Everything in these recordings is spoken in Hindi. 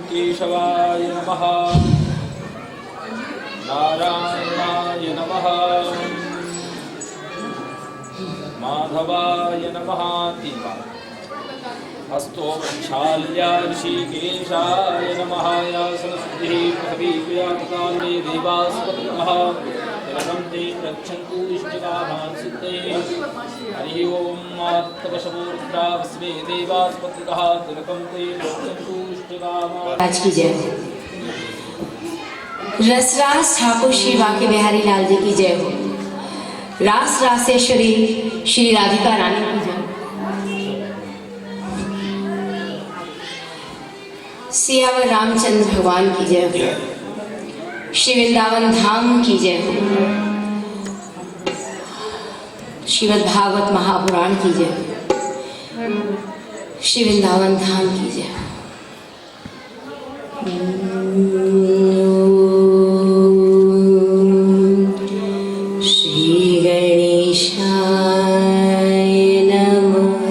केशवाय नमः नारायणाय नमः माधवाय नमः हस्तो प्रक्षाल्य ऋषिकेशाय नमः यासनशुद्धिः पृथिवीव्यापकाले देवास्पतिनः तिलकं ते रक्षन्तु इष्टकामान् सिद्धये हरिः ओम् आत्तवशवोरुद्रा वस्मे देवास्पतिनः तिलकं ते रक्षन्तु इष्टकामान्। आज की जय हो। रसरास ठाकुर श्री बांके बिहारी लाल जी की जय हो। रास रासेश्वरी श्री राधिका रानी की जय। सियावर रामचंद्र भगवान की जय हो। श्री वृंदावन धाम की जय हो। श्रीमद् भागवत महापुराण की जय हो। श्री वृंदावन धाम की जय हो। श्री गणेशाय नमः।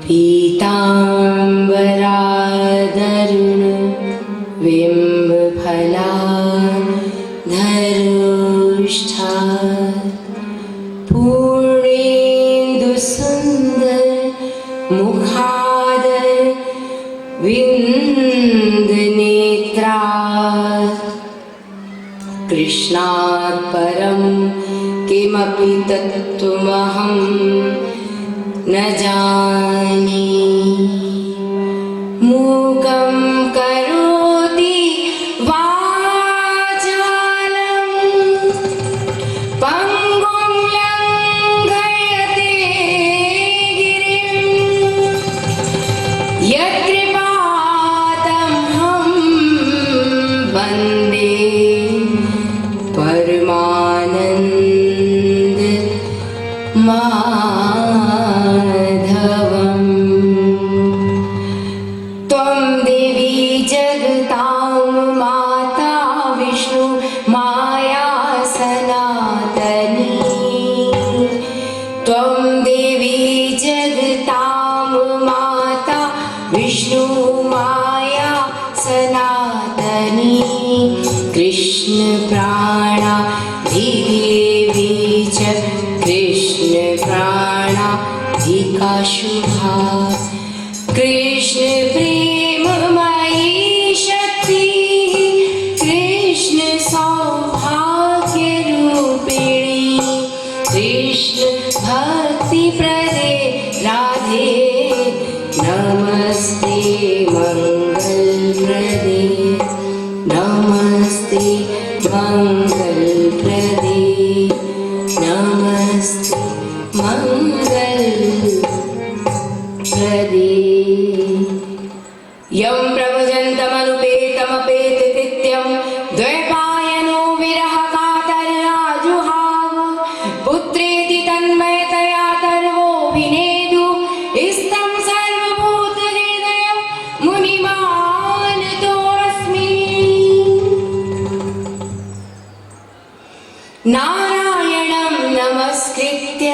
पीता शुक्लाम्बराधरुण बिम्बफलाधरुष्ठा पूर्णेन्दुसुन्दर मुखादर विन्दनेत्रा कृष्णात् परं किमपि तत्त्वमहं न जाने। मूकं करोति वाचालं पङ्गुं लङ्घयते गिरिं यत्कृपातमहं वन्दे परमानन्द माधवम्। त्वं देवी जगतां माता विष्णु माया सनातनी। त्वं देवी जगतां माता विष्णु माया सनातनी। कृष्ण प्राणाधिदेवी च कृष्ण प्राणाधिका शुभा। कृष्ण प्रेममयी शक्ति कृष्ण सौभाग्यरूपिणी। कृष्ण भक्तिप्रदे राधे नमस्ते मंगलप्रदे नमस्ते मंगलप्रदे नमस्ते मंगलप्रदे। यं प्रभजन्तमनुपेतमपेतकृत्यं द्वैपायनो विरहकातराजुहाव पुत्रेति तन्मयतया तर्वोऽभिनेदु इस्तं सर्वभूतहृदयं मुनिमानतोऽस्मि। नारायणं नमस्कृत्य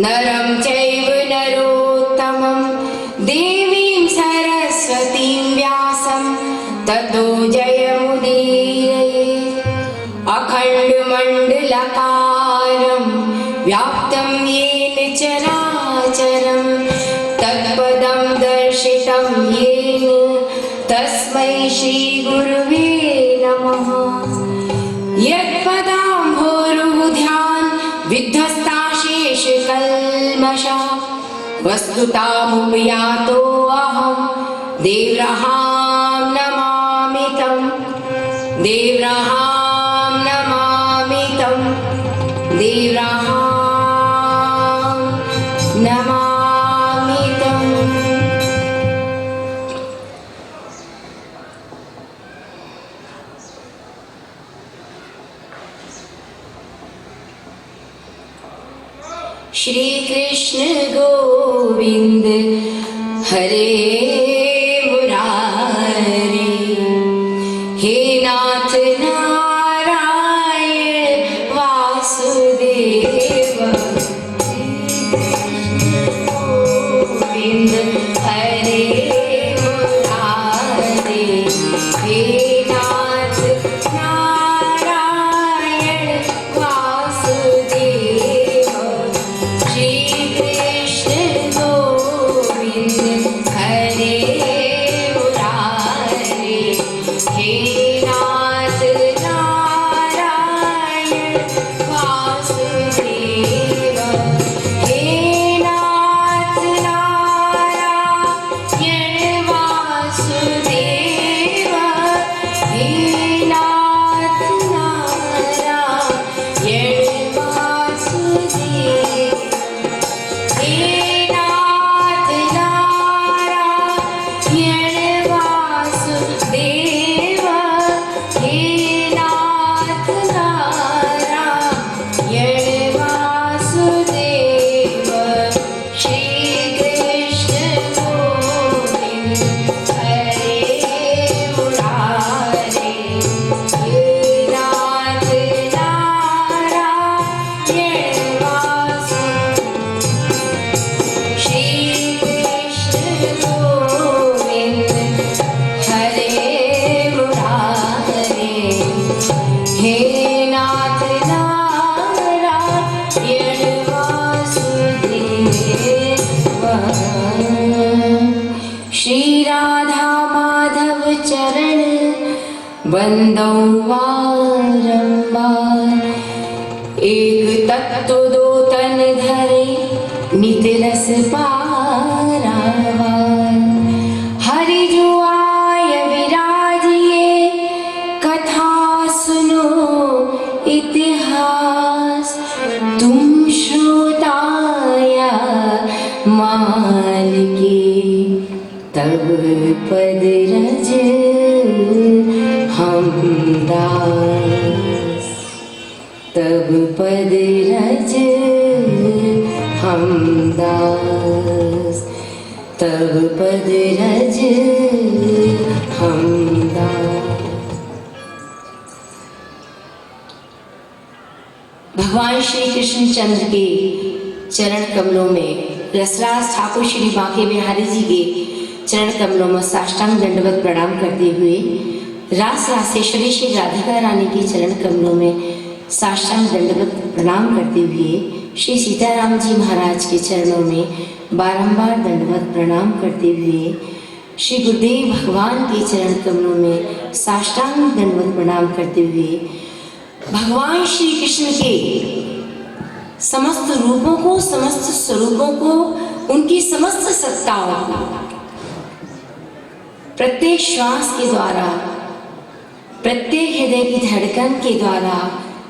नरं चैव नरोत्तमं देवीं सरस्वतीं व्यासं ततो जयमुदीरये। अखण्डमण्डलाकारं व्याप्तं येन चराचरं तत्पदं दर्शितं येन तस्मै श्रीगुरुवे नमः। यत्पदाम्भोरुध्यान विध्वस्ताशेषकल्मषः वस्तुतामुपयातोऽहं देवरहां नमामि तं देवरहां नमामि तं देवरहां नमामि तं। श्री कृष्ण गोविंद हरे मुरारे। हे नाथ नारायण वासुदेव। गोविंद हरे मुरारे। हे नाथ नारायण वासुदेव। श्री कृष्ण गोविंद हरे मुरारे। हे नाथ नारायण वासुदेव। हे नाथ नारायण राधा माधव चरण बंदौ बारंबार। एक तत्व दो तन धरे नित रस पारावार। हरि जो आय विराजिए कथा सुनो इतिहास। तुम श्रोताया मान के तब पद रज हम दास। तब पद रज हम दास। तब पद रज हम दास। भगवान श्री कृष्ण चंद्र के चरण कमलों में रसराज ठाकुर श्री बांके बिहारी जी के चरण कमलों में साष्टांग दंडवत प्रणाम करते हुए रास रासेश्वरी श्री राधिका रानी के चरण कमलों में साष्टांग दंडवत प्रणाम करते हुए श्री सीताराम जी महाराज के चरणों में बारंबार दंडवत प्रणाम करते हुए श्री गुरुदेव भगवान के चरण कमलों में साष्टांग दंडवत प्रणाम करते हुए भगवान श्री कृष्ण के समस्त रूपों को, समस्त स्वरूपों को, उनकी समस्त सत्ताओं को प्रत्येक श्वास के द्वारा, प्रत्येक हृदय की धड़कन के द्वारा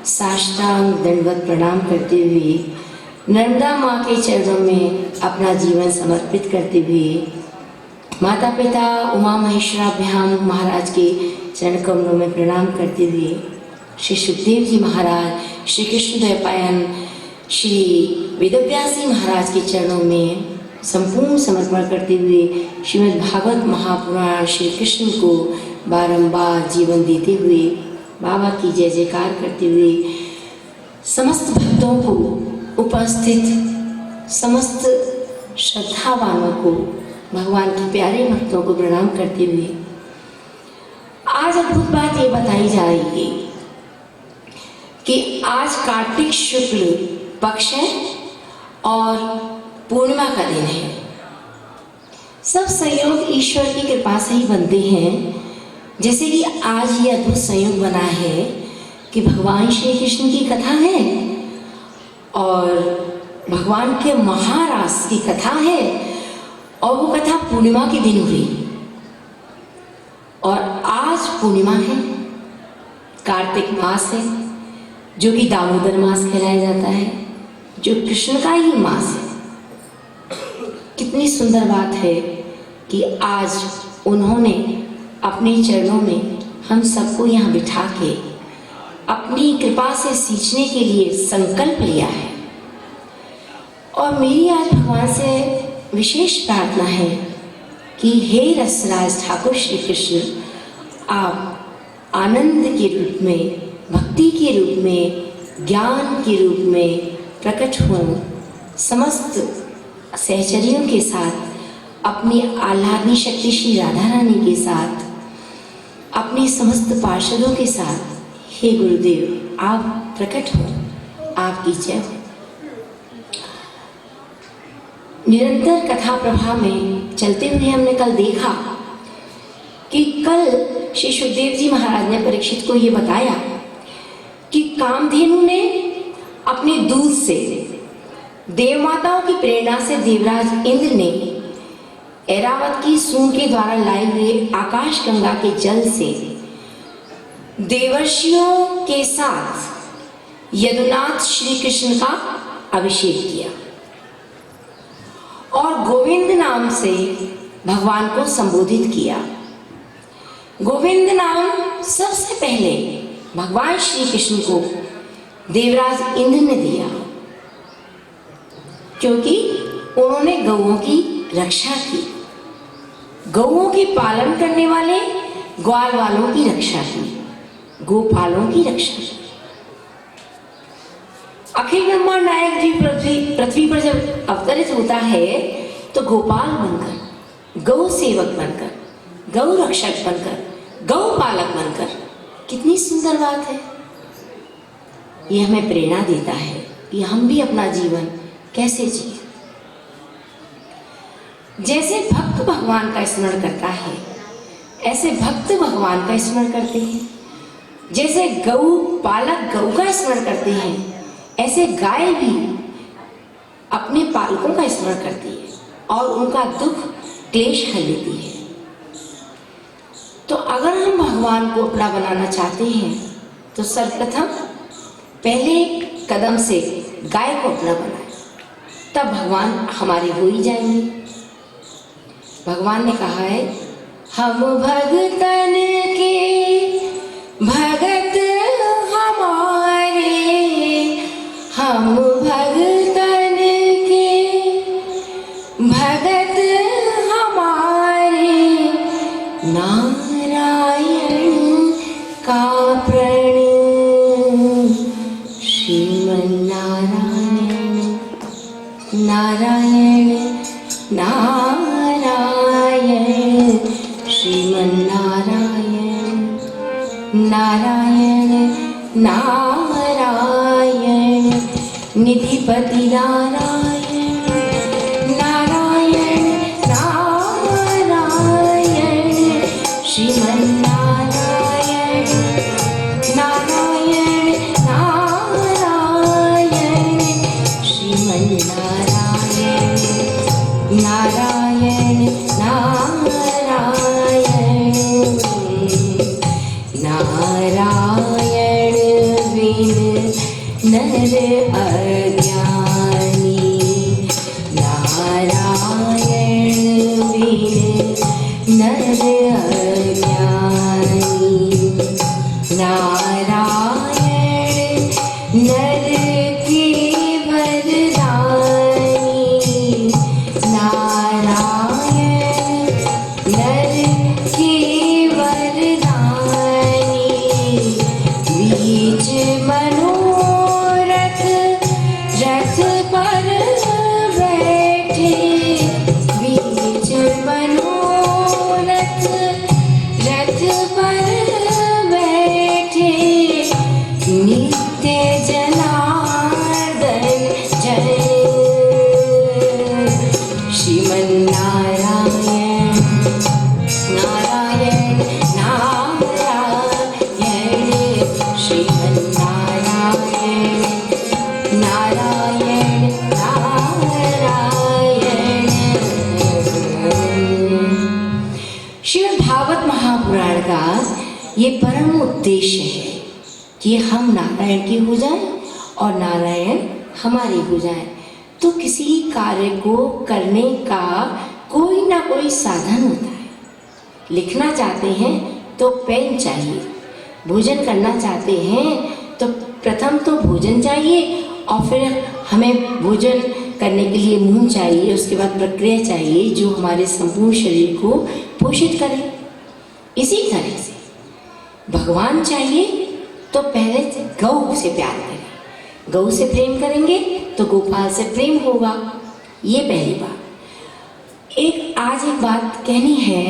साष्टांग दंडवत प्रणाम करते हुए नर्मदा माँ के चरणों में अपना जीवन समर्पित करते हुए माता पिता उमा महेश्वराभ्याम महाराज के चरण कमलों में प्रणाम करते हुए श्री सुखदेव जी महाराज, श्री कृष्ण द्वैपायन, श्री वेदव्यास जी महाराज के चरणों में संपूर्ण समर्पण करते हुए श्रीमद् भागवत महापुराण श्री कृष्ण को बारंबार जीवन देते हुए बाबा की जय जयकार करते हुए समस्त भक्तों को, उपस्थित समस्त श्रद्धावानों को, भगवान के प्यारे भक्तों को प्रणाम करते हुए आज अद्भुत बात ये बताई जा रही है कि आज कार्तिक शुक्ल पक्ष है और पूर्णिमा का दिन है। सब संयोग ईश्वर की कृपा से ही बनते हैं। जैसे कि आज ये अद्भुत संयोग बना है कि भगवान श्री कृष्ण की कथा है और भगवान के महारास की कथा है और वो कथा पूर्णिमा के दिन हुई और आज पूर्णिमा है, कार्तिक मास है जो कि दामोदर मास कहलाया जाता है, जो कृष्ण का ही मास है। कितनी सुंदर बात है कि आज उन्होंने अपने चरणों में हम सबको यहाँ बिठा के अपनी कृपा से सींचने के लिए संकल्प लिया है। और मेरी आज भगवान से विशेष प्रार्थना है कि हे रसराज ठाकुर श्री कृष्ण, आप आनंद के रूप में, भक्ति के रूप में, ज्ञान के रूप में प्रकट हो समस्त सहचरियों के साथ, अपनी आह्लादनी शक्ति श्री राधा रानी के साथ, अपने समस्त पार्षदों के साथ, हे गुरुदेव आप प्रकट हो, आपकी जय हो। निरंतर कथा प्रवाह में चलते हुए हमने कल देखा कि कल श्री सुखदेव जी महाराज ने परीक्षित को ये बताया कि कामधेनु ने अपने दूध से, देवमाताओं की प्रेरणा से देवराज इंद्र ने ऐरावत की सूंड के द्वारा लाए हुए आकाश गंगा के जल से देवर्षियों के साथ यदुनाथ श्री कृष्ण का अभिषेक किया और गोविंद नाम से भगवान को संबोधित किया। गोविंद नाम सबसे पहले भगवान श्री कृष्ण को देवराज इंद्र ने दिया क्योंकि उन्होंने गौओं की रक्षा की, गौओं के पालन करने वाले ग्वाल वालों की रक्षा की, गोपालों की रक्षा की। अखिल ब्रह्मांड नायक जी पृथ्वी पर जब अवतरित होता है तो गोपाल बनकर, गौ सेवक बनकर, गौ रक्षक बनकर, गौ पालक बनकर, कितनी सुंदर बात है। ये हमें प्रेरणा देता है कि हम भी अपना जीवन कैसे जिए। जैसे भक्त भगवान का स्मरण करता है, ऐसे भक्त भगवान का स्मरण करते हैं। जैसे गऊ पालक गऊ का स्मरण करते हैं, ऐसे गाय भी अपने पालकों का स्मरण करती है और उनका दुख क्लेश हल लेती है। तो अगर हम भगवान को अपना बनाना चाहते हैं तो सर्वप्रथम पहले कदम से गाय को अपना बनाएं, तब भगवान हमारे हो ही जाएंगे। भगवान ने कहा है, हम भगतन के भगत हमारे, हम भगतन के भगत हमारे, नारायण का प्रण श्रीमन नारायण, नारायण नारायण श्रीमन नारायण, नारायण नारायण निधिपति नारायण, नारायण नारायण श्रीमन नारायण, नारायण नारायण श्रीमन नारायण, नारायण नारायण, नारायण बिन नर अज्ञानी, नारायण बिन नर अज्ञानी, नारायण नर के वरदानी, नारायण नर के वरदानी, बीच मनोरथ रथ पर बैठे, बीच मनोरथ रथ पर बैठे, नित्य जनार्दन जय श्रीमन नारायण, नारायण नारायण श्रीमन नारायण, नारायण नारायण। श्रीमद् भागवत महापुराण का ये परम उद्देश्य है कि हम नारायण के हो जाएं और नारायण हमारे हो जाएं। तो किसी कार्य को करने का कोई ना कोई साधन होता है। लिखना चाहते हैं तो पेन चाहिए, भोजन करना चाहते हैं तो प्रथम तो भोजन चाहिए और फिर हमें भोजन करने के लिए मुंह चाहिए, उसके बाद प्रक्रिया चाहिए जो हमारे संपूर्ण शरीर को पोषित करे। इसी तरह से भगवान चाहिए तो पहले गौ से प्यार करें, गौ से प्रेम करेंगे तो गोपाल से प्रेम होगा। ये पहली बात। आज एक बात कहनी है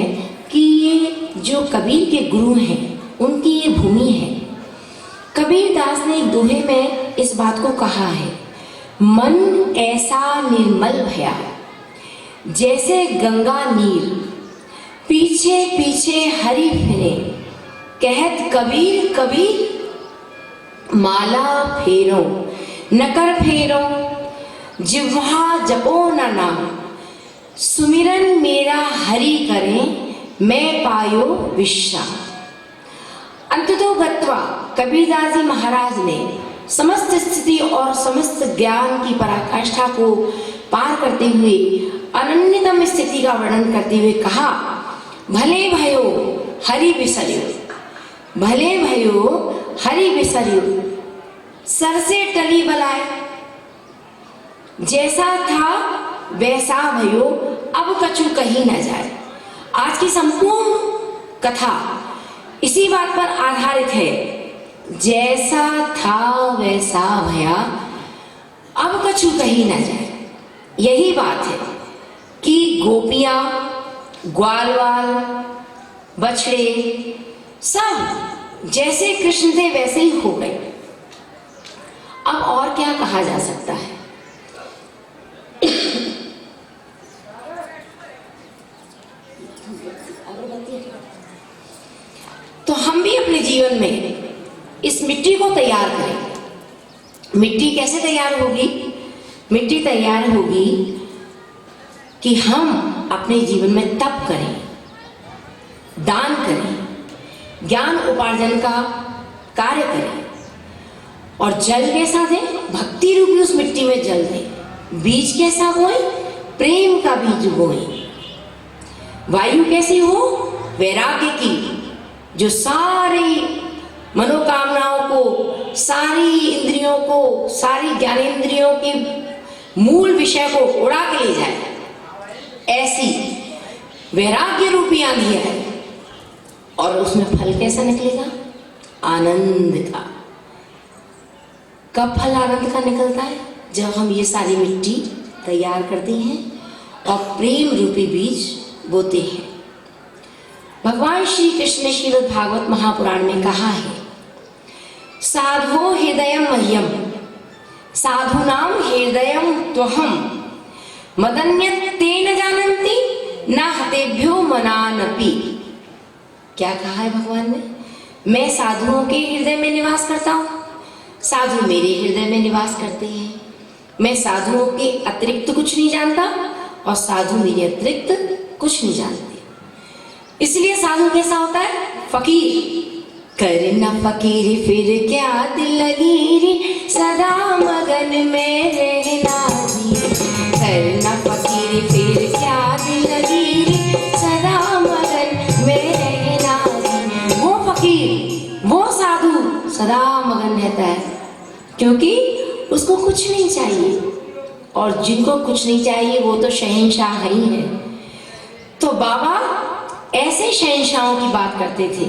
कि ये जो कबीर के गुरु हैं उनकी ये भूमि है। कबीर दास ने एक दोहे में इस बात को कहा है, मन ऐसा निर्मल भया जैसे गंगा नीर, पीछे पीछे हरि फिरे, कहत कबीर कबीर माला फेरो, नकर फेरो जिह्वा जपो न नाम, सुमिरन मेरा हरि करें मैं पायो विश्राम। अंततो गत्वा कबीरदास जी महाराज ने समस्त स्थिति और समस्त ज्ञान की पराकाष्ठा को पार करते हुए अनन्यतम स्थिति का वर्णन करते हुए कहा, भले भयो हरि बिसर्यो, भले भयो हरि बिसर्यो, सर से टली बलाए, जैसा था वैसा भयो अब कछु कहीं न जाए। आज की संपूर्ण कथा इसी बात पर आधारित है, जैसा था वैसा भया अब कछु कहीं न जाए। यही बात है कि गोपियां, ग्वालवाल, बछड़े सब जैसे कृष्ण थे वैसे ही हो गए। अब और क्या कहा जा सकता है। तो हम भी अपने जीवन में इस मिट्टी को तैयार करें। मिट्टी कैसे तैयार होगी? मिट्टी तैयार होगी कि हम अपने जीवन में तप करें, दान करें, ज्ञान उपार्जन का कार्य करें, और जल कैसा दें? भक्ति रूपी उस मिट्टी में जल दें। बीज कैसा बोएं? प्रेम का बीज बोएं। वायु कैसी हो? वैराग्य की, जो सारी मनोकामनाओं को, सारी इंद्रियों को, सारी ज्ञानेंद्रियों के मूल विषय को उड़ा के ले जाए, ऐसी वैराग्य रूपी आंधी है। और उसमें फल कैसा निकलेगा? आनंद का। कब फल आनंद का निकलता है? जब हम ये सारी मिट्टी तैयार करते हैं और प्रेम रूपी बीज बोते हैं। भगवान श्री कृष्ण ने श्रीमद् भागवत महापुराण में कहा है, साधो हृदयम मह्यम साधुनाम हृदयम त्वहम मदन्यत तेन जानन्ति न हतेभ्यो मनानपि। क्या कहा है भगवान ने? मैं साधुओं के हृदय में निवास करता हूँ, साधु मेरे हृदय में निवास करते हैं। मैं साधुओं के अतिरिक्त कुछ नहीं जानता और साधु मेरे अतिरिक्त कुछ नहीं जानते। इसलिए साधु कैसा होता है? फकीर। करना फकीरी फिर क्या दिल लगी, सदा मगन में रहना जी। करना फकीरी फिर क्या दिल लगी, सदा मगन में रहना जी। वो फकीर, वो साधु सदा मगन रहता है, क्योंकि उसको कुछ नहीं चाहिए। और जिनको कुछ नहीं चाहिए वो तो शहंशाह ही है। तो बाबा ऐसे शहंशाहों की बात करते थे,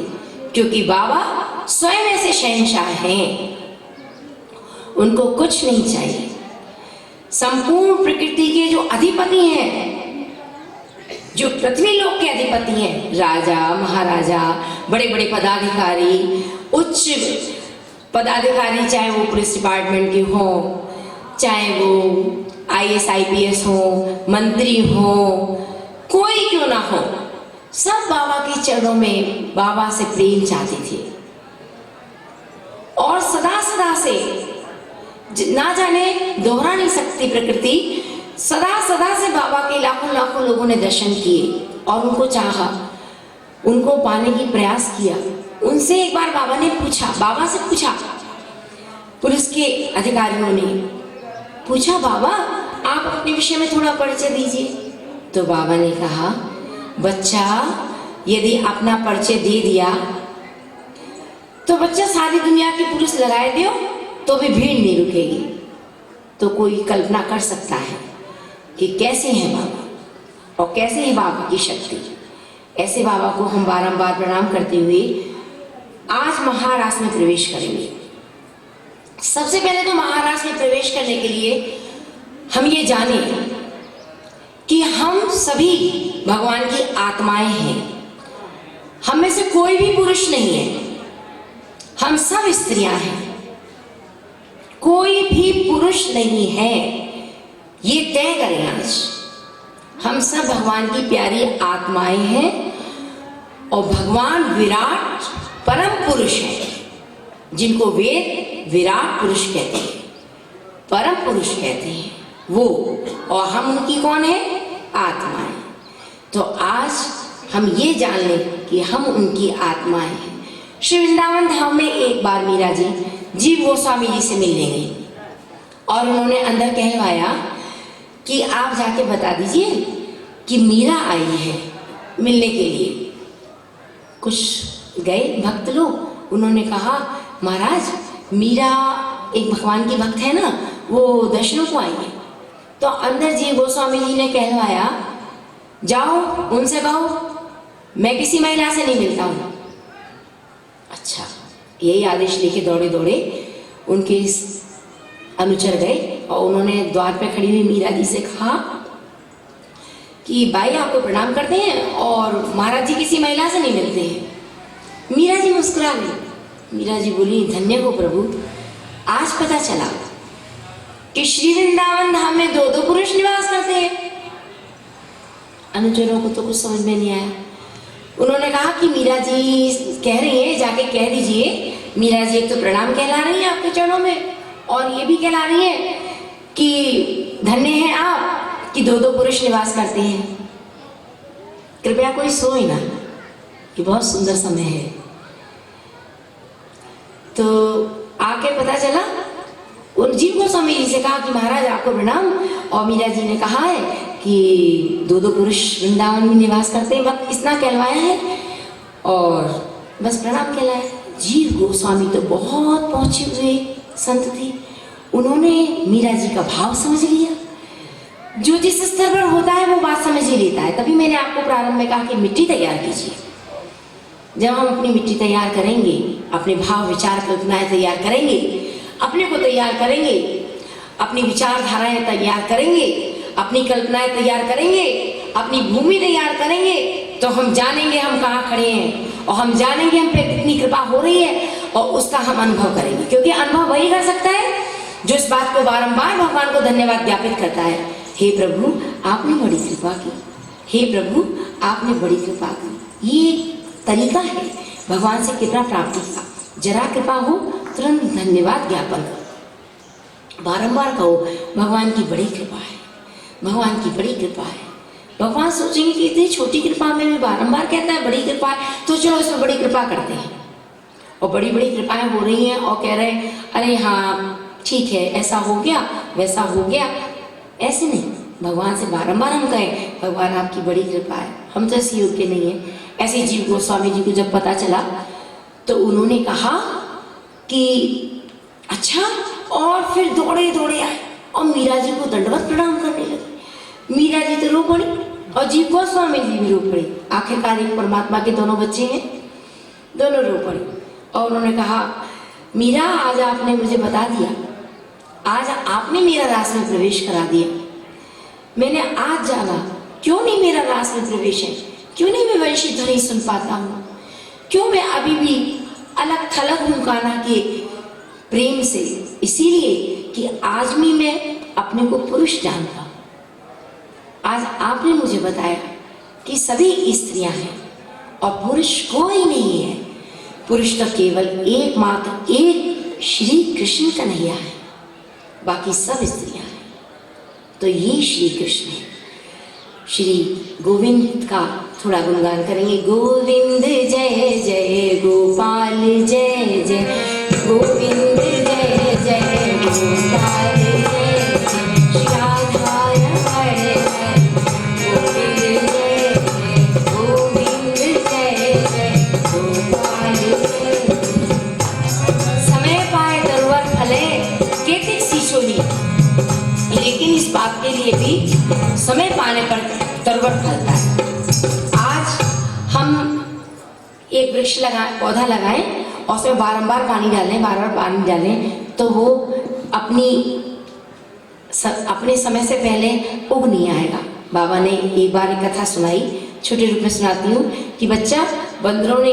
क्योंकि बाबा स्वयं ऐसे शहंशाह हैं। उनको कुछ नहीं चाहिए। संपूर्ण प्रकृति के जो अधिपति हैं, जो पृथ्वी लोक के अधिपति हैं, राजा महाराजा, बड़े बड़े पदाधिकारी, उच्च पदाधिकारी, चाहे वो पुलिस डिपार्टमेंट के हो, चाहे वो IAS IPS हो, मंत्री हो, कोई क्यों ना हो, सब बाबा के चरणों में बाबा से प्रेम चाहते थे। और सदा सदा से, ना जाने दोहरा नहीं सकती प्रकृति, सदा सदा से बाबा के लाखों लाखों लोगों ने दर्शन किए और उनको चाहा, उनको पाने की प्रयास किया। उनसे एक बार बाबा ने पूछा, बाबा से पूछा, पुलिस के अधिकारियों ने पूछा, बाबा आप अपने विषय में थोड़ा परिचय दीजिए। तो बाबा ने कहा, बच्चा यदि अपना परिचय दे दिया तो बच्चा सारी दुनिया की पुलिस लगाए दो तो भी भीड़ नहीं रुकेगी। तो कोई कल्पना कर सकता है कि कैसे हैं बाबा और कैसे है बाबा की शक्ति। ऐसे बाबा को हम बारंबार प्रणाम करते हुए आज महाराष्ट्र में प्रवेश करेंगे। सबसे पहले तो महाराष्ट्र में प्रवेश करने के लिए हम ये जाने कि हम सभी भगवान की आत्माएं हैं। हम में से कोई भी पुरुष नहीं है, हम सब स्त्रियां हैं। कोई भी पुरुष नहीं है, ये तय करें आज। हम सब भगवान की प्यारी आत्माएं हैं और भगवान विराट परम पुरुष है, जिनको वेद विराट पुरुष कहते हैं, परम पुरुष कहते हैं वो, और हम उनकी कौन है? आत्माएं। तो आज हम ये जान लें कि हम उनकी आत्माएं हैं। श्री वृंदावन धाम में एक बार मीरा जी जीव गोस्वामी जी से मिलने गई और उन्होंने अंदर कहलवाया कि आप जाके बता दीजिए कि मीरा आई है मिलने के लिए। कुछ गए भक्त लोग, उन्होंने कहा, महाराज मीरा एक भगवान की भक्त है ना, वो दर्शनों को आई है। तो अंदर जी गोस्वामी जी ने कहलवाया, जाओ उनसे कहो मैं किसी महिला से नहीं मिलता हूँ। अच्छा, यही आदेश लेके दौड़े दौड़े उनके अनुचर गए और उन्होंने द्वार पे खड़ी हुई मीरा जी से कहा कि भाई आपको प्रणाम करते हैं और महाराज जी किसी महिला से नहीं मिलते हैं। मीरा जी मुस्कुरा गई। मीरा जी बोली, धन्य हो प्रभु, आज पता चला कि श्री वृंदावन धाम में दो दो पुरुष निवास करते हैं। अनुचरों को तो कुछ समझ में नहीं आया। उन्होंने कहा कि मीरा जी कह रही है, जाके कह दीजिए। मीरा जी एक तो प्रणाम कहला रही है आपके चरणों में, और ये भी कहला रही है कि धन्य हैं आप कि दो दो पुरुष निवास करते हैं। कृपया कोई सोए ना, ये बहुत सुंदर समय है। तो आके पता चला, उन जीव गोस्वामी जी से कहा कि महाराज आपको प्रणाम, और मीरा जी ने कहा है कि दो दो पुरुष वृंदावन में निवास करते हैं, बस इतना कहलवाया है और बस प्रणाम कहलाया। जीव गोस्वामी तो बहुत पहुंचे हुए संत थे, उन्होंने मीरा जी का भाव समझ लिया। जो जिस स्तर पर होता है वो बात समझ ही लेता है। तभी मैंने आपको प्रारंभ में कहा कि मिट्टी तैयार कीजिए। जब हम अपनी मिट्टी तैयार करेंगे, अपने भाव विचार कल्पनाएं तैयार करेंगे, अपने को तैयार करेंगे, अपनी विचारधाराएं तैयार करेंगे, अपनी कल्पनाएं तैयार करेंगे, अपनी भूमि तैयार करेंगे, तो हम जानेंगे हम कहाँ खड़े हैं, और हम जानेंगे हम पे कितनी कृपा हो रही है, और उसका हम अनुभव करेंगे। क्योंकि अनुभव वही कर सकता है जो इस बात को बारंबार भगवान को धन्यवाद ज्ञापित करता है। हे प्रभु आपने बड़ी कृपा की, हे प्रभु आपने बड़ी कृपा की। ये तरीका है भगवान से कृपा प्राप्ति का। जरा कृपा हो तुरंत धन्यवाद ज्ञापन करो, बारंबार कहो भगवान की बड़ी कृपा है, भगवान की बड़ी कृपा है। भगवान सोचेंगे कि इतनी छोटी कृपा में भी बारंबार कहता है बड़ी कृपा है, तो चलो इसमें बड़ी कृपा करते हैं। और बड़ी बड़ी कृपाएं हो रही हैं और कह रहे हैं अरे हाँ ठीक है, ऐसा हो गया वैसा हो गया। ऐसे नहीं, भगवान से बारंबार हम कहें भगवान आपकी बड़ी कृपा है, हम तो ऐसे योग्य नहीं है। ऐसे जीव गोस्वामी जी को जब पता चला तो उन्होंने कहा कि अच्छा, और फिर दौड़े दौड़े आए और मीरा जी को दंडवत प्रणाम करने लगे। मीरा जी तो रो पड़ी और जीव गोस्वामी जी भी रो पड़ी। आखिरकार एक परमात्मा के दोनों बच्चे हैं, दोनों रो पड़ी। और उन्होंने कहा मीरा आज आपने मुझे बता दिया, आज आपने मेरा रास में प्रवेश करा दिया। मैंने आज जाना क्यों नहीं मेरा रास में प्रवेश है, क्यों नहीं मैं वंशी ध्वनि सुन पाता हूँ, क्यों मैं अभी भी अलग थलग हूँ कान्हा के प्रेम से। इसीलिए कि आज भी मैं अपने को पुरुष जानता हूँ। आज आपने मुझे बताया कि सभी स्त्रियां हैं और पुरुष कोई नहीं है। पुरुष तो केवल एकमात्र एक श्री कृष्ण कन्हैया है, बाकी सब स्त्रियां हैं। तो ये श्री कृष्ण है। श्री गोविंद का थोड़ा गुणगान करेंगे। गोविंद जय जय गोपाल जय जय, गोविंद जय जय गोपाल जय जय, राधा रमण जय, गोविंद जय जय, गोविंद जय जय गोपाल जय। समय पाए तरुवर फले केतिक सींचोनी, लेकिन इस बात के लिए भी समय पाने पर तरुवर फलता है। आज हम एक वृक्ष लगाएं, पौधा लगाएं और उसमें बारंबार पानी डालें, बार बार पानी डालें, तो वो अपने समय से पहले उग नहीं आएगा। बाबा ने एक बार एक कथा सुनाई, छोटे रूप में सुनाती हूँ कि बच्चा बंदरों ने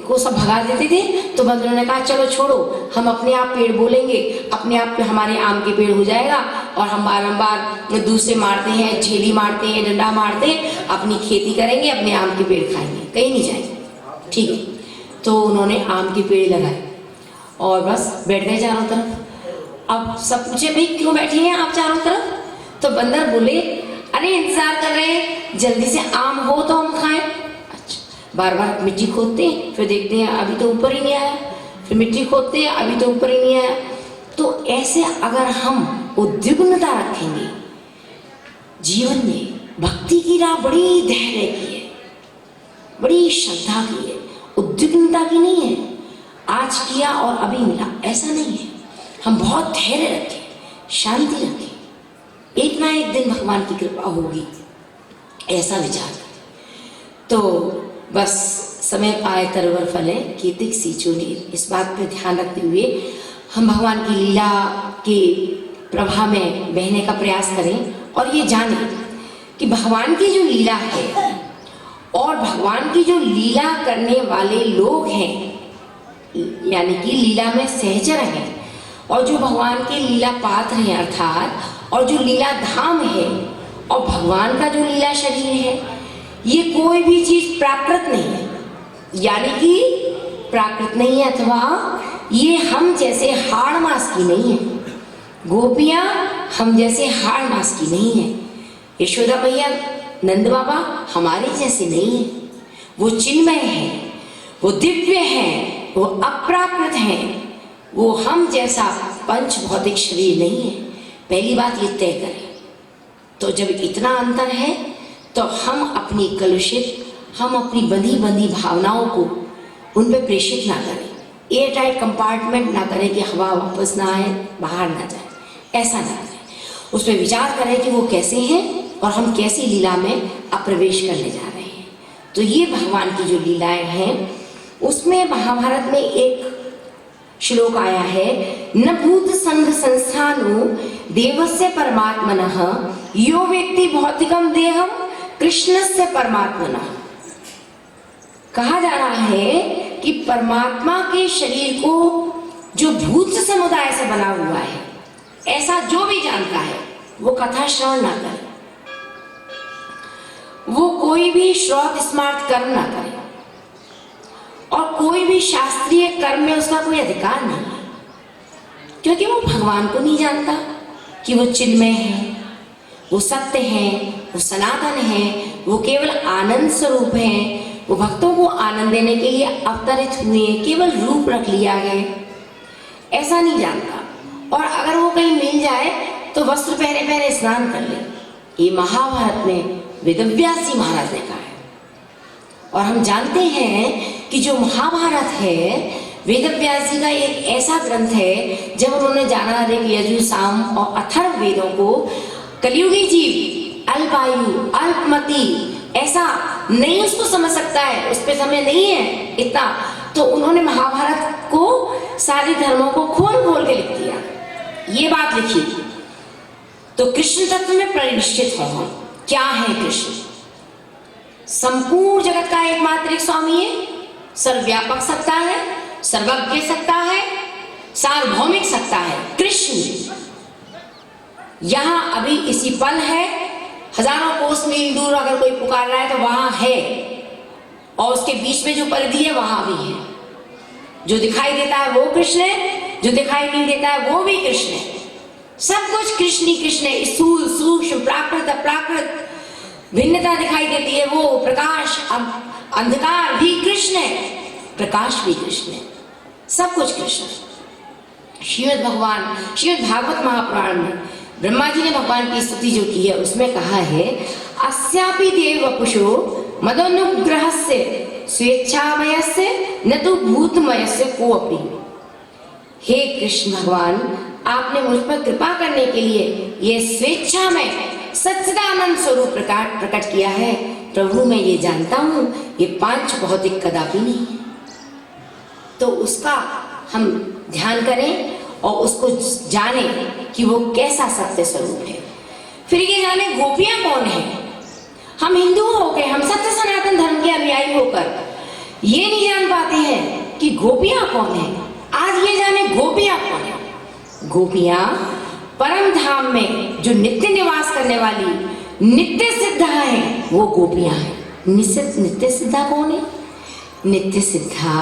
को सब भगा देते थे, तो बंदरों ने कहा चलो छोड़ो, हम अपने आप पेड़ बोलेंगे, अपने आप पे हमारे आम के पेड़ हो जाएगा, और हम बारंबार दूसरे मारते हैं, झेली मारते हैं, डंडा मारते हैं, अपनी खेती करेंगे, अपने आम के पेड़ खाएंगे, कहीं नहीं जाएंगे। ठीक है, तो उन्होंने आम के पेड़ लगाए और बस बैठ गए चारों तरफ। अब सब पूछे भाई क्यों बैठे हैं आप चारों तरफ? तो बंदर बोले अरे इंतजार कर रहे हैं, जल्दी से आम हो तो हम खाएं। अच्छा, बार बार मिट्टी खोदते हैं, फिर देखते हैं अभी तो ऊपर ही नहीं आया, फिर मिट्टी खोदते हैं, अभी तो ऊपर ही नहीं आया। तो ऐसे अगर हम उद्विग्नता रखेंगे जीवन में, भक्ति की राह बड़ी धैर्य की है, बड़ी श्रद्धा की है, उद्विग्नता की नहीं है। आज किया और अभी मिला, ऐसा नहीं है। हम बहुत धैर्य रखें, शांति रखें, एक ना एक दिन भगवान की कृपा होगी, ऐसा विचार करें। तो बस समय पाए तरवर फले केतिक सींचो नीर, इस बात पे ध्यान रखते हुए हम भगवान की लीला के प्रवाह में बहने का प्रयास करें और ये जानें कि भगवान की जो लीला है और भगवान की जो लीला करने वाले लोग हैं, यानी कि लीला में सहचर हैं, और जो भगवान के लीला पात्र हैं अर्थात, और जो लीला धाम है और भगवान का जो लीला शरीर है, ये कोई भी चीज प्राकृत नहीं है, यानी कि प्राकृत नहीं है, अथवा ये हम जैसे हाड़ मास की नहीं है। गोपियां हम जैसे हाड़ मास की नहीं है। यशोदा मैया, नंद बाबा हमारे जैसे नहीं है। वो चिन्मय है, वो दिव्य है, वो अप्राकृत है, वो हम जैसा पंच भौतिक शरीर नहीं है। पहली बात ये तय करें। तो जब इतना अंतर है तो हम अपनी कलुषित, हम अपनी बंधी बंधी भावनाओं को उन पर प्रेषित ना करें, एयर टाइट कंपार्टमेंट ना करें कि हवा वापस ना आए, बाहर ना जाए, ऐसा ना करें। उस पर विचार करें कि वो कैसे हैं और हम कैसी लीला में अप्रवेश करने जा रहे हैं। तो ये भगवान की जो लीलाएं हैं, उसमें महाभारत में एक श्लोक आया है, न भूत संघ संस्थानु देवस्य परमात्मनः यो व्यक्ति भौतिकम देहम कृष्णस्य परमात्मनः। कहा जा रहा है कि परमात्मा के शरीर को जो भूत समुदाय से बना हुआ है, ऐसा जो भी जानता है वो कथा श्रवण ना करे, वो कोई भी श्रौत स्मार्ट कर्म ना करे, और कोई भी शास्त्रीय कर्म में उसका कोई अधिकार नहीं है, क्योंकि वो भगवान को नहीं जानता कि वो चिन्मय है, वो सत्य है, वो सनातन है, वो केवल आनंद स्वरूप है, वो भक्तों को आनंद देने के लिए अवतरित हुए, केवल रूप रख लिया है, ऐसा नहीं जानता। और अगर वो कहीं मिल जाए तो वस्त्र पहने पहने स्नान कर ले। ये महाभारत में वेदव्यास जी महाराज ने कहा है। और हम जानते हैं कि जो महाभारत है, वेदव्यास जी का एक ऐसा ग्रंथ है, जब उन्होंने जाना ऋग यजुर साम और अथर्व वेदों को, कलियुगी जीव अल्पायु अल्पमति ऐसा नहीं उसको समझ सकता है, उस पर समय नहीं है इतना, तो उन्होंने महाभारत को सारे धर्मों को खोल खोल के लिख दिया। ये बात लिखी तो कृष्ण तत्व में परिनिष्ठित हो हम। क्या है कृष्ण? संपूर्ण जगत का एकमात्र एक स्वामी है, सर्वव्यापक सत्ता है, सर्वज्ञ सत्ता है, सार्वभौमिक सत्ता है कृष्ण। यहां अभी इसी पल है, हजारों कोस मील दूर अगर कोई पुकार रहा है तो वहां है, और उसके बीच में जो परिधि है वहां भी है। जो दिखाई देता है वो कृष्ण है, जो दिखाई नहीं देता है वो भी कृष्ण है। सब कुछ कृष्ण ही कृष्ण है। स्थूल सूक्ष्म प्राकृत अप्राकृत भिन्नता दिखाई देती है, वो प्रकाश अंधकार भी कृष्ण है, प्रकाश भी कृष्ण है, सब कुछ कृष्ण। श्रीमद् भागवत महापुराण में ब्रह्मा जी ने भगवान की स्तुति जो की है, उसमें कहा है, अस्यापि देव वपुषो मदोनुग्रहस्य स्वेच्छामयस्य न तो भूतमयस्य कोऽपि। हे कृष्ण भगवान, आपने मुझ पर कृपा करने के लिए ये स्वेच्छा में सच्चिदानंद स्वरूप प्रकट किया है। प्रभु मैं ये जानता हूं, ये पांच भौतिक कदापि नहीं है। तो उसका हम ध्यान करें और उसको जाने कि वो कैसा सत्य स्वरूप है। फिर ये जाने गोपियां कौन है। हम हिंदू होकर, हम सत्य सनातन धर्म के अनुयायी होकर ये नहीं जान पाते हैं कि गोपियां कौन है। आज ये जाने गोपियां कौन है। गोपियां परम धाम में जो नित्य निवास करने वाली नित्य सिद्धा है, वो गोपियां हैं। नित्य सिद्धा कौन है? नित्य सिद्धा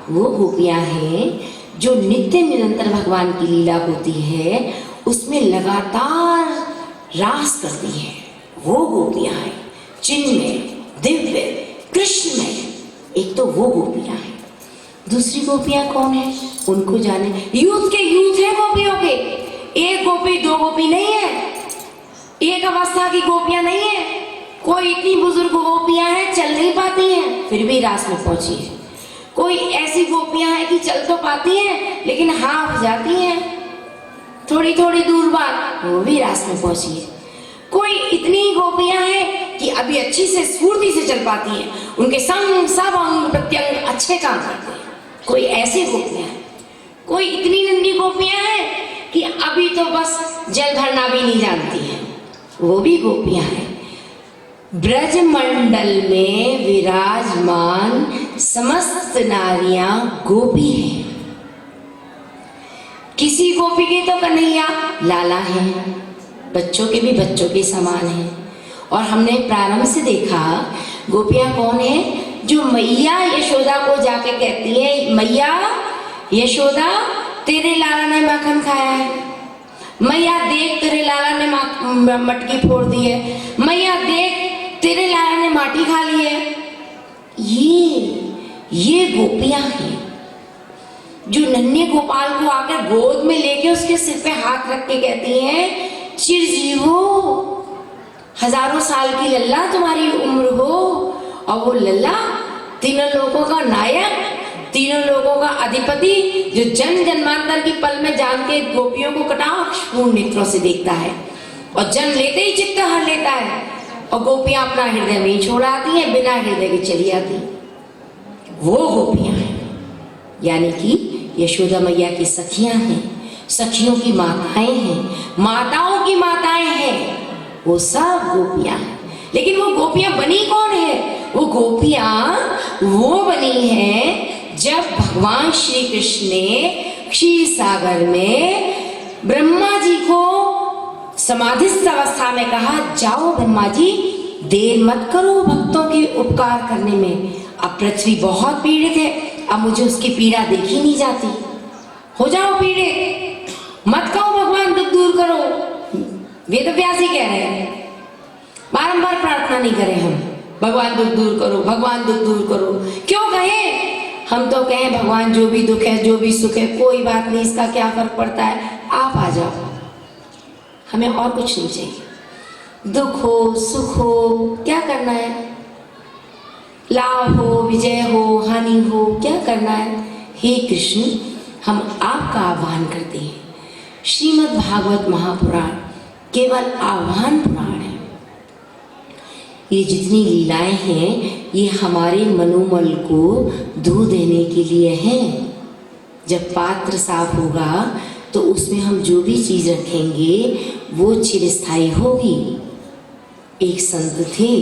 वो गोपियां हैं जो नित्य निरंतर भगवान की लीला होती है उसमें लगातार रास करती है, वो गोपियां हैं। चिन्मय, दिव्य, कृष्णमय, एक तो वो गोपियां हैं। दूसरी गोपियां कौन है उनको जाने। यूथ के यूथ है गोपियों के, एक गोपी दो गोपी नहीं है, एक अवस्था की गोपियां नहीं है। कोई इतनी बुजुर्ग गोपियां हैं चल नहीं पाती हैं फिर भी रास में पहुंची है। कोई ऐसी गोपियां हैं कि चल तो पाती हैं लेकिन हाँफ जाती हैं थोड़ी थोड़ी दूर बाद, वो भी रास में पहुंची है। कोई इतनी गोपियां हैं कि अभी अच्छी से स्फूर्ति से चल पाती हैं, उनके संग सब अंग प्रत्यंग अच्छे काम करते हैं। कोई ऐसी गोपियां हैं। कोई इतनी नन्ही गोपियां हैं कि अभी तो बस जल भरना भी नहीं जानती हैं, वो भी गोपियां हैं। ब्रज मंडल में विराजमान समस्त नारियां गोपी हैं। किसी गोपी के तो कन्हैया लाला हैं, बच्चों के भी बच्चों के समान हैं। और हमने प्रारंभ से देखा गोपियां कौन है? जो मैया यशोदा को जाके कहती है, मैया यशोदा तेरे लाला ने माखन खाया है, मैया देख तेरे लाला ने मटकी फोड़ दी है, मैया देख तेरे लाला ने माटी खा ली है। ये गोपियां हैं जो नन्हे गोपाल को आकर गोद में लेके उसके सिर पे हाथ रख के कहती हैं, चिरजीवो, हजारों साल की लल्ला तुम्हारी उम्र हो। और वो लल्ला तीनों लोगों का नायक, तीनों लोगों का अधिपति, जो जन्म जन्मांतर की पल में जान के गोपियों को कटाक्षपूर्ण नेत्रों से देखता है और जन्म लेते ही चित्त हर लेता है, और गोपियां अपना हृदय में ही छोड़ आती हैं, बिना हृदय के चली आती। वो गोपियां हैं, यानी कि यशोदा मैया की सखियां हैं, सखियों की माताएं हैं, माताओं की माताएं हैं, वो सब गोपियां हैं। लेकिन वो गोपियां बनी कौन है? वो गोपियां वो बनी हैं जब भगवान श्री कृष्ण ने क्षीर सागर में ब्रह्मा जी को समाधिस्थ अवस्था में कहा, जाओ ब्रह्मा जी, देर मत करो भक्तों के उपकार करने में, अब पृथ्वी बहुत पीड़ित है, अब मुझे उसकी पीड़ा देखी नहीं जाती, हो जाओ पीड़ित, मत कहो भगवान दुख दूर करो। वेद व्यास ही कह रहे हैं, बारंबार प्रार्थना नहीं करें हम, भगवान दुख दूर करो, भगवान दुख दूर करो। क्यों कहें? हम तो कहें भगवान जो भी दुख है, जो भी सुख है, कोई बात नहीं, इसका क्या फर्क पड़ता है, आप आ जाओ, हमें और कुछ नहीं चाहिए। दुख हो सुख हो क्या करना है, लाभ हो विजय हो हानि हो क्या करना है। हे कृष्ण, हम आपका आह्वान करते हैं। श्रीमद् भागवत महापुराण केवल आह्वान पुराण है। ये जितनी लीलाएं हैं ये हमारे मनोमल को धो देने के लिए हैं। जब पात्र साफ होगा तो उसमें हम जो भी चीज रखेंगे वो चिरस्थायी होगी। एक संत थे,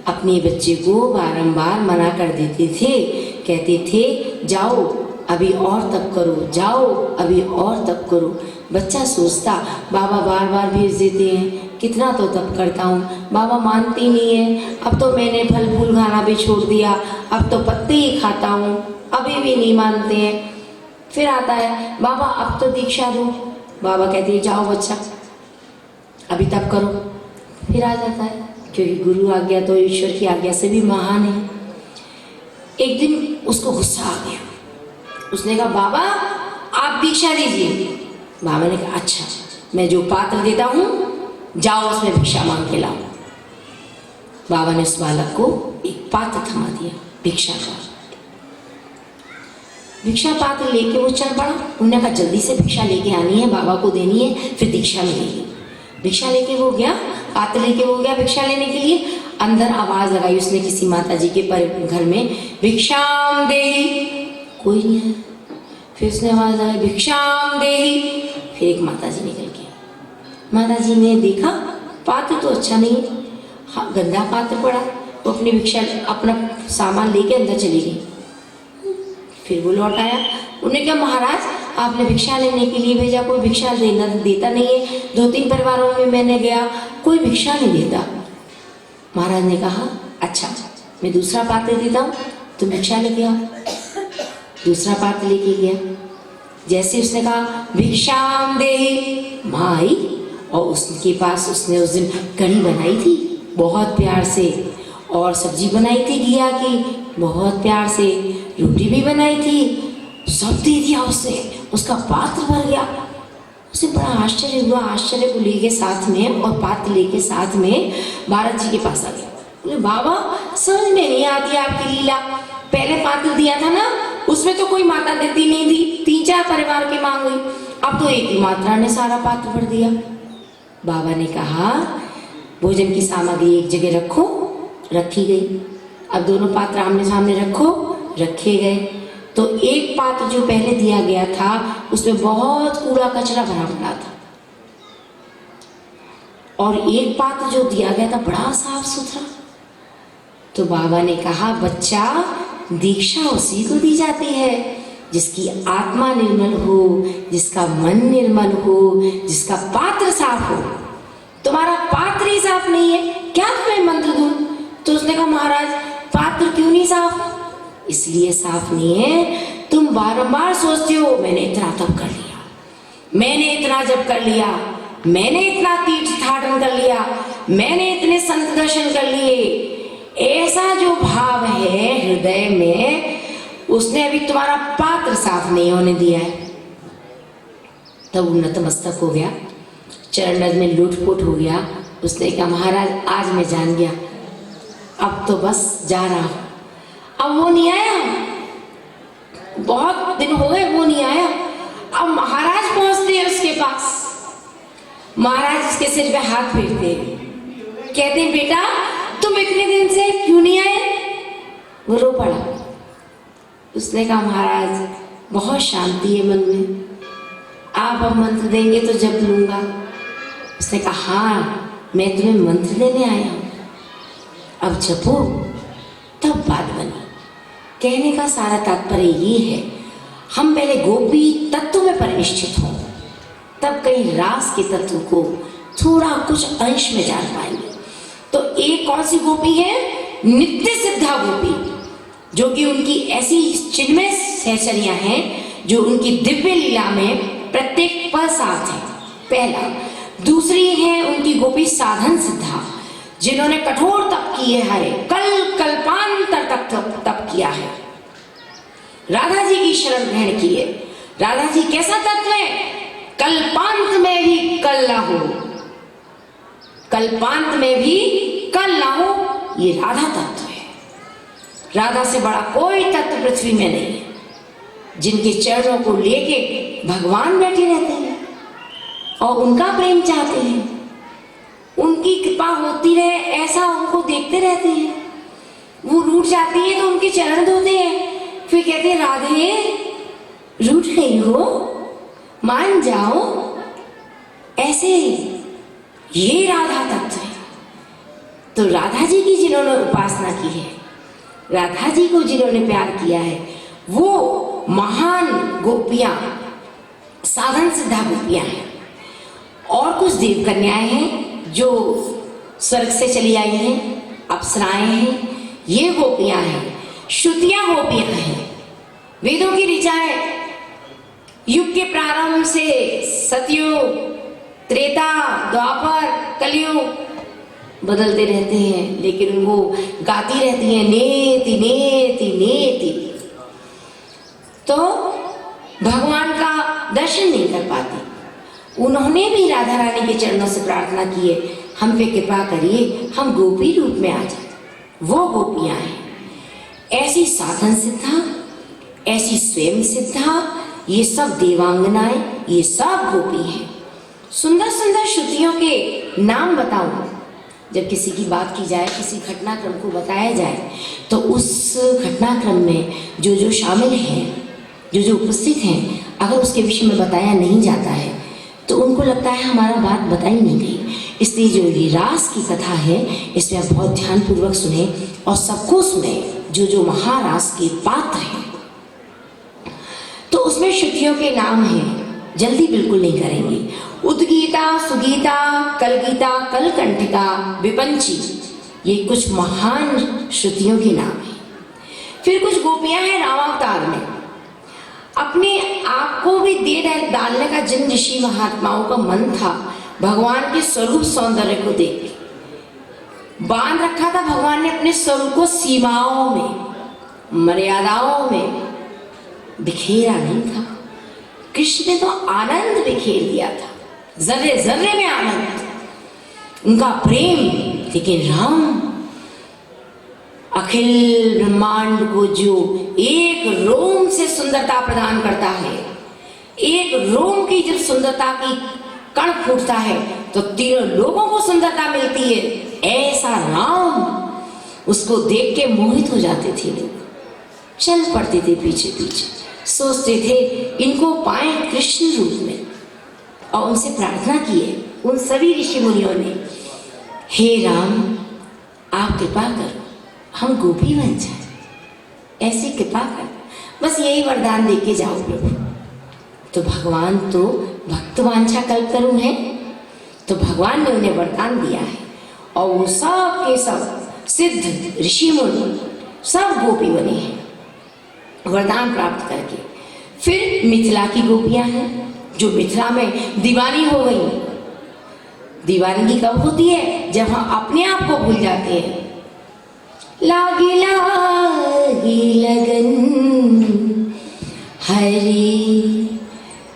अपने बच्चे को बारंबार मना कर देते थे, कहते थे जाओ अभी और तप करो, जाओ अभी और तप करो। बच्चा सोचता बाबा बार बार भेज देते हैं, कितना तो तप करता हूँ, बाबा मानती नहीं है, अब तो मैंने फल फूल खाना भी छोड़ दिया, अब तो पत्ते ही खाता हूँ, अभी भी नहीं मानते हैं। फिर आता है बाबा अब तो दीक्षा दो, बाबा कहते हैं जाओ बच्चा अभी तप करो। फिर आ जाता है, क्योंकि गुरु आज्ञा तो ईश्वर की आज्ञा से भी महान है। एक दिन उसको गुस्सा आ गया, उसने कहा बाबा आप दीक्षा दीजिए। बाबा ने कहा अच्छा, मैं जो पात्र देता हूँ जाओ उसमें भिक्षा मांग के लाओ। बाबा ने उस बालक को एक पात्र थमा दिया भिक्षा का। भिक्षा पात्र लेके वो चल पड़ा। उन्होंने कहा जल्दी से भिक्षा लेके आनी है, बाबा को देनी है, फिर दीक्षा मिलेगी। भिक्षा लेके वो गया, पात्र लेके वो गया भिक्षा लेने के लिए। अंदर आवाज लगाई उसने किसी माता जी के घर में, भिक्षाम देहि, कोई नहीं है। फिर उसने आवाज लगाई भिक्षाम देहि, फिर एक माता जी निकल गई। माता जी ने देखा पात्र तो अच्छा नहीं, हाँ गंदा पात्र पड़ा। वो अपनी भिक्षा अपना सामान लेके अंदर चली गई। फिर वो लौट आया, उन्होंने कहा महाराज आपने भिक्षा लेने के लिए भेजा, कोई भिक्षा देता नहीं है, 2-3 परिवारों में मैंने गया कोई भिक्षा नहीं देता। महाराज ने कहा अच्छा मैं दूसरा पात्र देता हूँ, तुम भिक्षा लेके आओ। दूसरा पात्र लेके गया। जैसे उसने कहा भिक्षाम देहि, माँ आई और उसके पास उसने उस दिन कढ़ी बनाई थी बहुत प्यार से, और सब्जी बनाई थी घिया की बहुत प्यार से, रोटी भी बनाई थी, सब दे दिया उसने। उसका पात्र भर गया। उसे बड़ा आश्चर्य हुआ। आश्चर्य को लेके साथ में और पात्र लेके साथ में भारत जी के पास आ गया। बोले बाबा समझ में नहीं आती आपकी लीला, पहले पात्र दिया था ना उसमें तो कोई माता देती नहीं थी, 3-4 परिवार की मांग हुई, अब तो एक ही मात्रा ने सारा पात्र भर दिया। बाबा ने कहा भोजन की सामग्री एक जगह रखो, रखी गई। अब दोनों पात्र आमने सामने रखो, रखे गए। तो एक पात्र जो पहले दिया गया था उसमें बहुत कूड़ा कचरा भरा पड़ा था, और एक पात्र जो दिया गया था बड़ा साफ सुथरा। तो बाबा ने कहा बच्चा दीक्षा उसी को दी जाती है जिसकी आत्मा निर्मल हो, जिसका मन निर्मल हो, जिसका पात्र साफ हो। तुम्हारा पात्र ही साफ नहीं है, क्या तुम्हें मंत्र दूं? तो उसने कहा महाराज पात्र क्यों नहीं साफ? इसलिए साफ नहीं है, तुम बारंबार सोचते हो मैंने इतना तप कर लिया, मैंने इतना जप कर लिया, मैंने इतना तीर्थाटन कर लिया, मैंने इतने संत दर्शन कर लिए। ऐसा जो भाव है हृदय में, उसने अभी तुम्हारा पात्र साफ नहीं होने दिया है। तब वो नतमस्तक हो गया, चरण में लूटपुट हो गया। उसने कहा महाराज आज मैं जान गया, अब तो बस जा रहा हूं। अब वो नहीं आया, बहुत दिन हो गए वो नहीं आया। अब महाराज पहुंचते हैं उसके पास, महाराज उसके सिर पे हाथ फेरते कहते हैं बेटा तुम इतने दिन से क्यों नहीं आए? वो रो पड़ा। उसने कहा महाराज बहुत शांति है मन में, आप अब मंत्र देंगे तो जप लूंगा। उसने कहा हाँ मैं तुम्हें मंत्र देने आया हूं, अब जपो तब बात बनी। कहने का सारा तात्पर्य ये है, हम पहले गोपी तत्व में परिनिष्ठित हों, तब कहीं रास के तत्व को थोड़ा कुछ अंश में जान पाएंगे। तो एक कौन सी गोपी है? नित्य सिद्धा गोपी, जो कि उनकी ऐसी चिन्मय सहचर्या हैं जो उनकी दिव्य लीला में प्रत्येक पल साथ है, पहला। दूसरी है उनकी गोपी साधन सिद्धा, जिन्होंने कठोर तप किए है, कल्पांतर तक तप किया है, राधा जी की शरण ग्रहण की है। राधा जी कैसा तत्व है? कल्पांत में भी कल ना हो, कल्पांत में भी कल ना हो, ये राधा तत्व है। राधा से बड़ा कोई तत्व पृथ्वी में नहीं है, जिनके चरणों को लेके भगवान बैठे रहते हैं और उनका प्रेम चाहते हैं, उनकी कृपा होती रहे ऐसा उनको देखते रहते हैं। वो रूठ जाती है तो उनके चरण धोते हैं, फिर कहते हैं राधे रूठ गई हो, मान जाओ। ऐसे ये राधा तत्व है। तो राधा जी की जिन्होंने उपासना की है, राधा जी को जिन्होंने प्यार किया है, वो महान गोपियां साधन सिद्धा गोपियां हैं। और कुछ देव कन्याएं हैं जो स्वर्ग से चली आई हैं, अप्सराएं हैं, ये गोपियां हैं। श्रुतियां गोपियां हैं। वेदों की ऋचाएं युग के प्रारंभ से सतयुग, त्रेता, द्वापर, कलयुग बदलते रहते हैं, लेकिन वो गाती रहती हैं नेति नेति नेति। तो भगवान का दर्शन नहीं कर पाती। उन्होंने भी राधा रानी के चरणों से प्रार्थना की है, हम पे कृपा करिए, हम गोपी रूप में आ जाए। वो गोपियां हैं ऐसी साधन सिद्धा, ऐसी स्वयं सिद्धा, ये सब देवांगनाएं, ये सब गोपी हैं। सुंदर सुंदर श्रुतियों के नाम बताऊं। जब किसी की बात की जाए, किसी घटनाक्रम को बताया जाए, तो उस घटनाक्रम में जो जो शामिल हैं, जो जो उपस्थित हैं, अगर उसके विषय में बताया नहीं जाता है तो उनको लगता है हमारा बात बताई नहीं गई। इसलिए जो ये रास की कथा है, इसमें आप बहुत ध्यानपूर्वक सुने और सबको सुने जो जो महारास के पात्र हैं। तो उसमें श्रुतियों के नाम हैं, जल्दी बिल्कुल नहीं करेंगे। उद्गीता, सुगीता, कलगीता, कलकंठिका, विपंची, ये कुछ महान श्रुतियों के नाम हैं। फिर कुछ गोपियां हैं रामावतार में, अपने आप को भी दे डालने का जिन ऋषि महात्माओं का मन था, भगवान के स्वरूप सौंदर्य को देख के बांध रखा था भगवान ने अपने स्वरूप को सीमाओं में, मर्यादाओं में बिखेरा नहीं था। कृष्ण ने तो आनंद बिखेर दिया था, जर्रे जर्रे में आनंद, उनका प्रेम। लेकिन राम अखिल ब्रह्मांड को जो एक रोम से सुंदरता प्रदान करता है, एक रोम की जब सुंदरता की कण फूटता है तो तीनों लोगों को सुंदरता मिलती है। ऐसा राम, उसको देख के मोहित हो जाते थे लोग, चल पड़ते थे पीछे पीछे, सोचते थे इनको पाए कृष्ण रूप में। और उनसे प्रार्थना की है उन सभी ऋषि मुनियों ने, हे राम आप कृपा करो, हम गोपी बन जाए, ऐसी कृपा कर, बस यही वरदान देके जाओ प्रभु। तो भगवान तो भक्तवांछा कल्पतरु हैं, तो भगवान ने उन्हें वरदान दिया है और वो सब के सब सिद्ध ऋषि मुनि सब गोपी बने हैं वरदान प्राप्त करके। फिर मिथिला की गोपियां हैं जो मिथिला में दीवानी हो गई। दीवानगी कब होती है? जब हम अपने आप को भूल जाते हैं। लागी लागी लगन हरि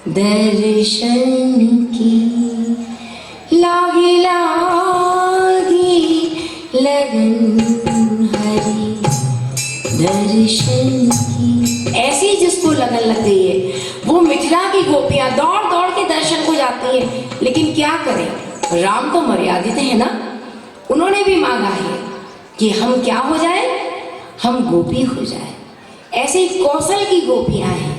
दर्शन की, लागी लागी लगन हरि दर्शन की। ऐसी जिसको लगन लग गई है वो मिथिला की गोपियां दौड़ दौड़ के दर्शन को जाती हैं। लेकिन क्या करें, राम तो मर्यादित है ना, उन्होंने भी मांगा है कि हम क्या हो जाए, हम गोपी हो जाए। ऐसे ही कौशल की गोपियां हैं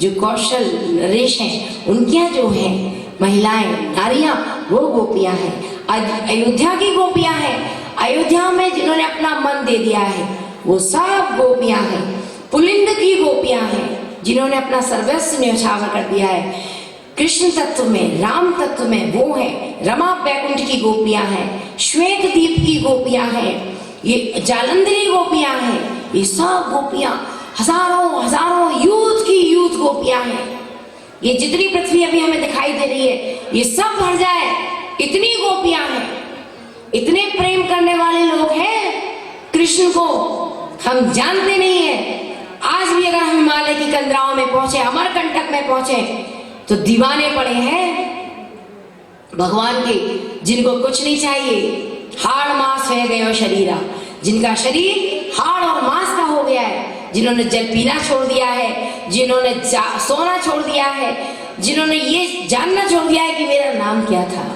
जो कौशल नरेश हैं, उनकियां जो हैं महिलाएं नारियां वो गोपियां हैं। अयोध्या की गोपियां हैं, अयोध्या में जिन्होंने अपना मन दे दिया है वो सब गोपियां हैं। पुलिंद की गोपियां हैं जिन्होंने अपना सर्वस्व न्यौछावर कर दिया है। कृष्ण तत्व में, राम तत्व में वो है। रमा बैकुंठ की गोपियां हैं, श्वेत दीप की गोपियां हैं, ये जालंधरी गोपियां हैं। ये सब गोपियां हजारों हजारों यूथ गोपियां हैं। ये जितनी पृथ्वी अभी हमें दिखाई दे रही है ये सब भर जाए, इतनी गोपियां हैं। इतने प्रेम करने वाले लोग हैं कृष्ण को, हम जानते नहीं है। आज भी अगर हम हिमालय की कंदराओं में पहुंचे, अमरकंटक में पहुंचे तो दीवाने पड़े हैं भगवान के, जिनको कुछ नहीं चाहिए। हाड़ मांस है गयो शरीरा, जिनका शरीर हाड़ और मांस का हो गया है, जिन्होंने जल पीना छोड़ दिया है, जिन्होंने सोना छोड़ दिया है, जिन्होंने ये जानना छोड़ दिया है कि मेरा नाम क्या था,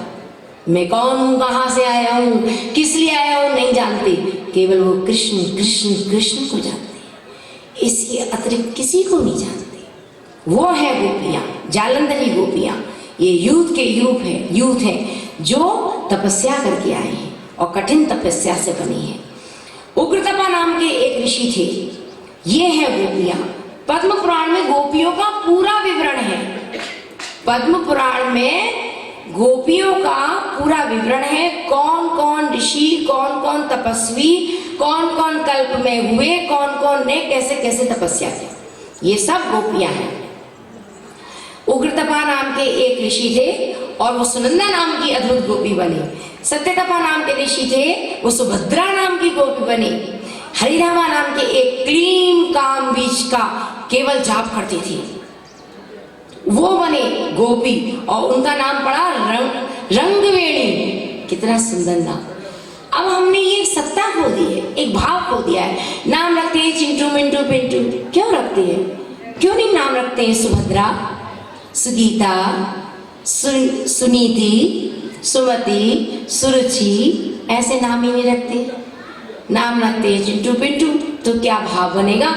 मैं कौन हूं, कहां से आया हूं, किस लिए आया हूं, नहीं जानते। केवल वो कृष्ण कृष्ण कृष्ण को जानते, इसके अतिरिक्त किसी को नहीं जानते। वो है गोपियां, जालंधरी गोपियां। ये यूथ है जो तपस्या करके आए हैं और कठिन तपस्या से बनी है। उग्रतपा नाम के एक ऋषि थे, ये है गोपियां। पद्म पुराण में गोपियों का पूरा विवरण है। पद्म पुराण में गोपियों का पूरा विवरण है, कौन कौन ऋषि, कौन कौन तपस्वी, कौन कौन कल्प में हुए, कौन कौन ने कैसे कैसे तपस्या की, ये सब गोपियां हैं। उग्रतपा नाम के एक ऋषि थे और वो सुनंदा नाम की अद्भुत गोपी बनी। सत्यतपा नाम के ऋषि थे, वो सुभद्रा नाम की गोपी बनी। हरिरामा नाम के एक क्लीम काम बीज का केवल जाप करती थी, वो बने गोपी और उनका नाम पड़ा रंगवेणी। कितना सुंदर नाम। अब हमने ये सत्ता खो दी है, एक भाव खो दिया है। नाम रखते हैं चिंटू मिंटू पिंटू, क्यों रखते हैं? क्यों नहीं नाम रखते हैं सुभद्रा, सुगीता, सुनीति, सुमति, सुरुचि, ऐसे नाम ही नहीं रखते। नाम रखते हैं चिंटू पिंटू, तो क्या भाव बनेगा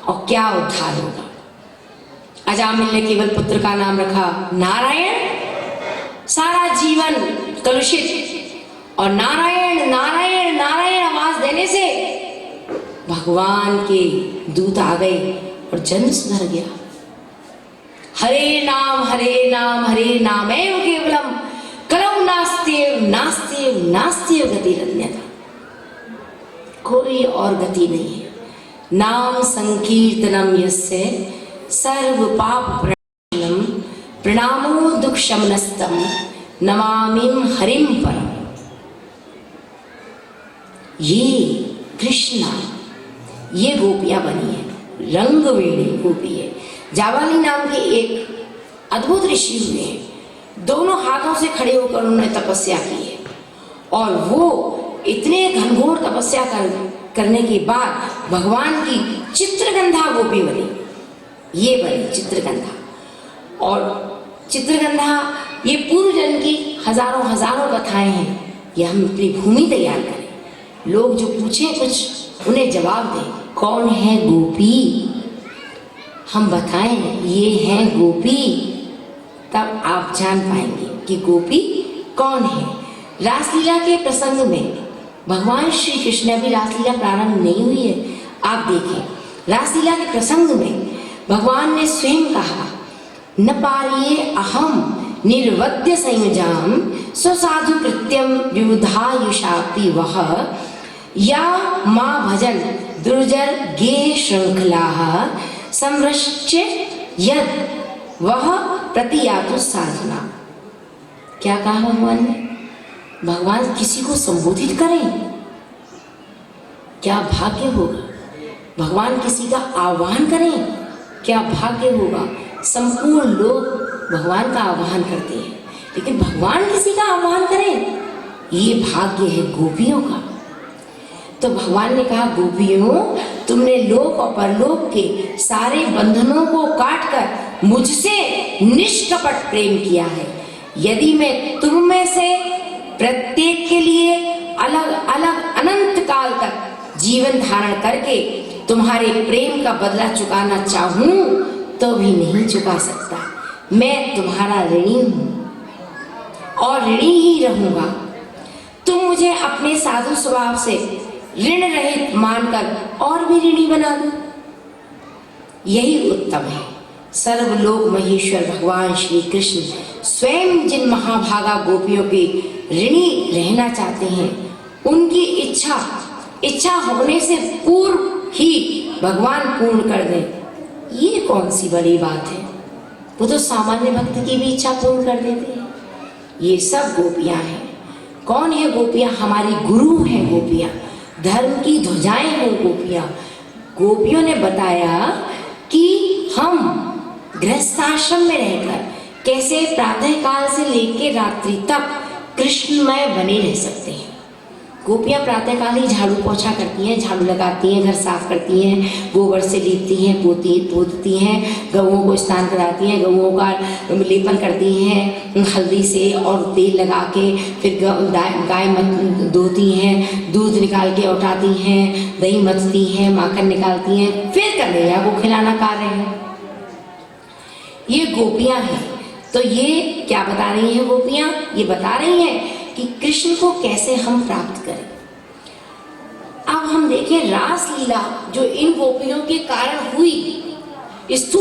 और क्या उद्धार होगा। अजामिल ने केवल पुत्र का नाम रखा नारायण, सारा जीवन कलुषित। और नारायण नारायण नारायण आवाज देने से भगवान के दूत आ गए और जन्म सुधर गया। हरे नाम हरे नाम हरे नामेव केवलम कलौ नास्त्येव नास्त्येव नास्त्येव गतिरन्यथा। कोई और गति नहीं है। नाम संकीर्तनम यस्य सर्व पाप प्रणाशनम प्रणामो दुख शमनस्तम नमामिम हरिम परम। ये कृष्णा, ये गोपियां बनी है, रंगवेणी गोपी है। जाबाली नाम के एक अद्भुत ऋषि हुए हैं, दोनों हाथों से खड़े होकर उन्होंने तपस्या की है और वो इतने घनघोर तपस्या करने के बाद भगवान की चित्रगंधा गोपी बनी। ये बनी चित्रगंधा। और चित्रगंधा ये पूर्व जन्म की हजारों हजारों कथाएं हैं। ये हम अपनी भूमि तैयार करें, लोग जो पूछें कुछ उन्हें जवाब दें। कौन है गोपी, हम बताएं ये है गोपी, तब आप जान पाएंगे कि गोपी कौन है। रासलीला के प्रसंग में भगवान श्री कृष्ण, अभी रासलीला प्रारंभ नहीं हुई है, आप देखें रासलीला के प्रसंग में भगवान ने स्वयं कहा, न पारिये अहम निर्वद्य संयुजाम स्वसाधु कृत्यम विबुधायुषापि वह या माँ भजन दुर्जर गे श्रृंखलाः संरश्य यद वह प्रतियातु साधना। क्या कहा भगवान ने? भगवान किसी को संबोधित करें, क्या भाग्य होगा। भगवान किसी का आह्वान करें, क्या भाग्य होगा। संपूर्ण लोग भगवान का आह्वान करते हैं, लेकिन भगवान किसी का आह्वान करें, ये भाग्य है गोपियों का। तो भगवान ने कहा, गोपियों, तुमने लोक और परलोक के सारे बंधनों को काटकर मुझसे निष्कपट प्रेम किया है। यदि मैं तुम में से प्रत्येक के लिए अलग अलग अनंत काल तक जीवन धारण करके तुम्हारे प्रेम का बदला चुकाना चाहूं तो भी नहीं चुका सकता। मैं तुम्हारा ऋणी हूं और ऋणी ही रहूंगा। तुम मुझे अपने साधु स्वभाव से ऋण रहित मानकर और भी ऋणी बना दो, यही उत्तम है। सर्वलोक महेश्वर भगवान श्री कृष्ण स्वयं जिन महाभागा गोपियों के ऋणी रहना चाहते हैं, उनकी इच्छा होने से पूर्व ही भगवान पूर्ण कर दें, ये कौन सी बड़ी बात है। वो तो सामान्य भक्त की भी इच्छा पूर्ण कर देते हैं। ये सब गोपियां हैं। कौन है गोपियां? हमारी गुरु हैं गोपियां, धर्म की ध्वजाएं हैं गोपियां। गोपियों ने बताया कि हम गृहस्थाश्रम में रहकर कैसे प्रातः काल से लेकर रात्रि तक कृष्णमय बने रह सकते हैं। गोपियां प्रातः काल ही झाड़ू पोछा करती हैं, झाड़ू लगाती हैं, घर साफ करती हैं, गोबर से लीपती हैं, पोतती हैं, गऊओं को स्नान कराती हैं, गऊओं का लेपन करती हैं हल्दी से और तेल लगा के, फिर गाय धोती हैं, दूध निकाल के उठाती हैं, दही मथती हैं, माखन निकालती हैं, फिर कन्हैया को खिलाना कार्य है। ये गोपियां हैं। तो ये क्या बता रही हैं गोपियां? ये बता रही हैं कि कृष्ण को कैसे हम प्राप्त करें। अब हम देखें रास लीला जो इन गोपियों के कारण हुई, स्थूल